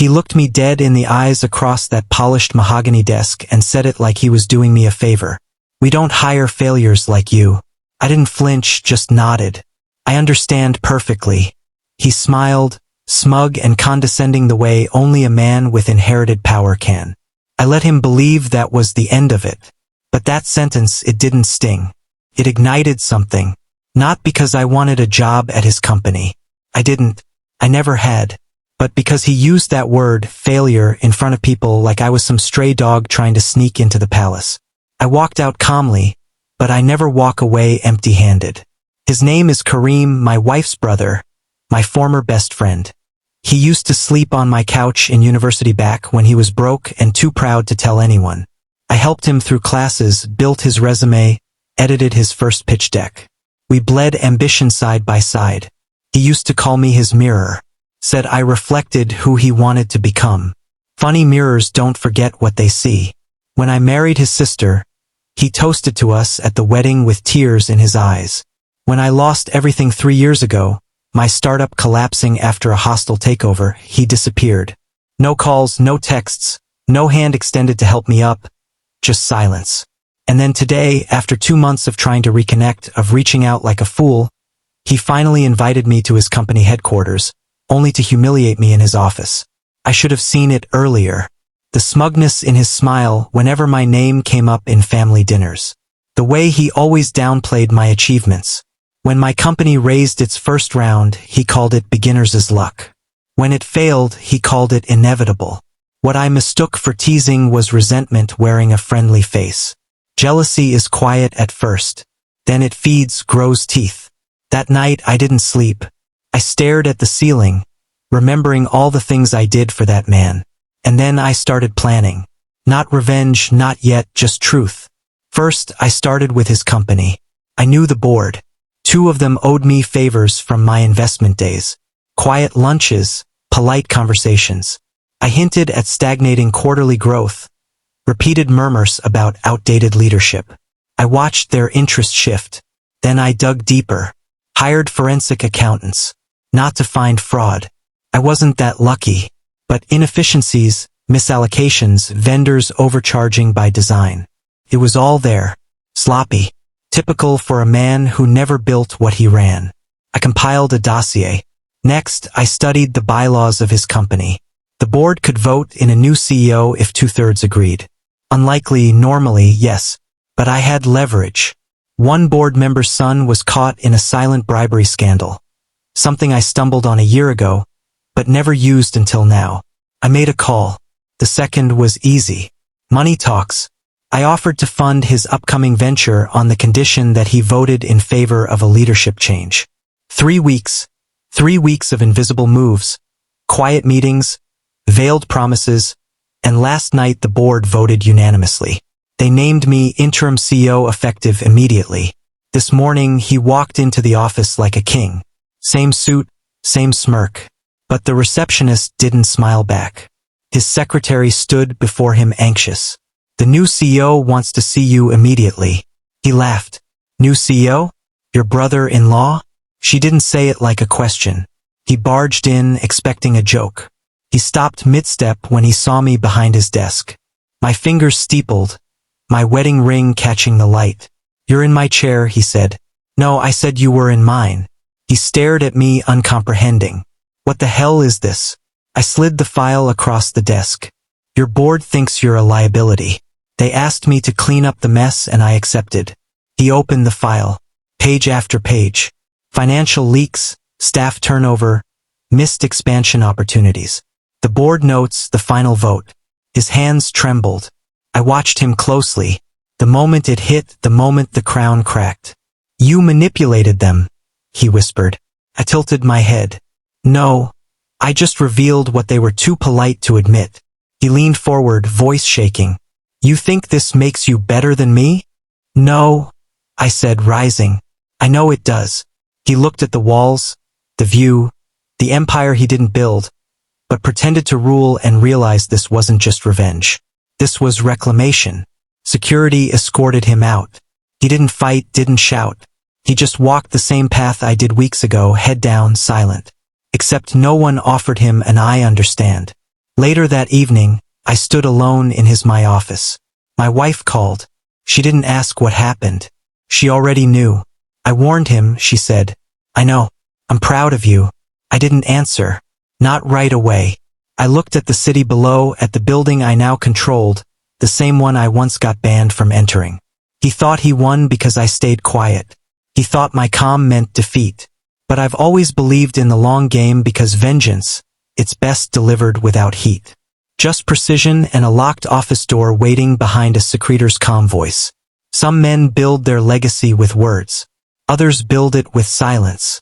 He looked me dead in the eyes across that polished mahogany desk and said it like he was doing me a favor. "We don't hire failures like you." I didn't flinch, just nodded. "I understand perfectly." He smiled, smug and condescending the way only a man with inherited power can. I let him believe that was the end of it. But that sentence, it didn't sting. It ignited something. Not because I wanted a job at his company. I didn't. I never had. But because he used that word, failure, in front of people like I was some stray dog trying to sneak into the palace. I walked out calmly, but I never walk away empty-handed. His name is Kareem, my wife's brother, my former best friend. He used to sleep on my couch in university back when he was broke and too proud to tell anyone. I helped him through classes, built his resume, edited his first pitch deck. We bled ambition side by side. He used to call me his mirror. Said I reflected who he wanted to become. Funny mirrors don't forget what they see. When I married his sister, he toasted to us at the wedding with tears in his eyes. When I lost everything 3 years ago, my startup collapsing after a hostile takeover, he disappeared. No calls, no texts, no hand extended to help me up, just silence. And then today, after 2 months of trying to reconnect, of reaching out like a fool, he finally invited me to his company headquarters, only to humiliate me in his office. I should have seen it earlier. The smugness in his smile whenever my name came up in family dinners. The way he always downplayed my achievements. When my company raised its first round, he called it beginner's luck. When it failed, he called it inevitable. What I mistook for teasing was resentment wearing a friendly face. Jealousy is quiet at first. Then it feeds, grows teeth. That night I didn't sleep. I stared at the ceiling, remembering all the things I did for that man. And then I started planning. Not revenge, not yet, just truth. First, I started with his company. I knew the board. 2 of them owed me favors from my investment days. Quiet lunches, polite conversations. I hinted at stagnating quarterly growth. Repeated murmurs about outdated leadership. I watched their interest shift. Then I dug deeper. Hired forensic accountants. Not to find fraud. I wasn't that lucky. But inefficiencies, misallocations, vendors overcharging by design. It was all there. Sloppy. Typical for a man who never built what he ran. I compiled a dossier. Next, I studied the bylaws of his company. The board could vote in a new CEO if 2/3 agreed. Unlikely normally, yes. But I had leverage. One board member's son was caught in a silent bribery scandal. Something I stumbled on a year ago, but never used until now. I made a call. The second was easy. Money talks. I offered to fund his upcoming venture on the condition that he voted in favor of a leadership change. 3 weeks. 3 weeks of invisible moves. Quiet meetings, veiled promises, and last night the board voted unanimously. They named me interim CEO effective immediately. This morning he walked into the office like a king. Same suit, same smirk. But the receptionist didn't smile back. His secretary stood before him anxious. "The new CEO wants to see you immediately." He laughed. "New CEO? Your brother-in-law?" She didn't say it like a question. He barged in, expecting a joke. He stopped mid-step when he saw me behind his desk. My fingers steepled, my wedding ring catching the light. "You're in my chair," he said. "No, I said you were in mine." He stared at me uncomprehending. "What the hell is this?" I slid the file across the desk. "Your board thinks you're a liability. They asked me to clean up the mess and I accepted." He opened the file. Page after page. Financial leaks, staff turnover, missed expansion opportunities. The board notes, the final vote. His hands trembled. I watched him closely. The moment it hit, the moment the crown cracked. "You manipulated them," he whispered. I tilted my head. "No, I just revealed what they were too polite to admit." He leaned forward, voice shaking. "You think this makes you better than me?" "No," I said, rising. "I know it does." He looked at the walls, the view, the empire he didn't build, but pretended to rule and realized this wasn't just revenge. This was reclamation. Security escorted him out. He didn't fight, didn't shout. He just walked the same path I did weeks ago, head down, silent. Except no one offered him an "I understand." Later that evening, I stood alone in my office. My wife called. She didn't ask what happened. She already knew. I warned him, she said. I know. I'm proud of you. I didn't answer. Not right away. I looked at the city below, at the building I now controlled, the same one I once got banned from entering. He thought he won because I stayed quiet. He thought my calm meant defeat. But I've always believed in the long game because vengeance, it's best delivered without heat. Just precision and a locked office door waiting behind a secretor's calm voice. Some men build their legacy with words. Others build it with silence.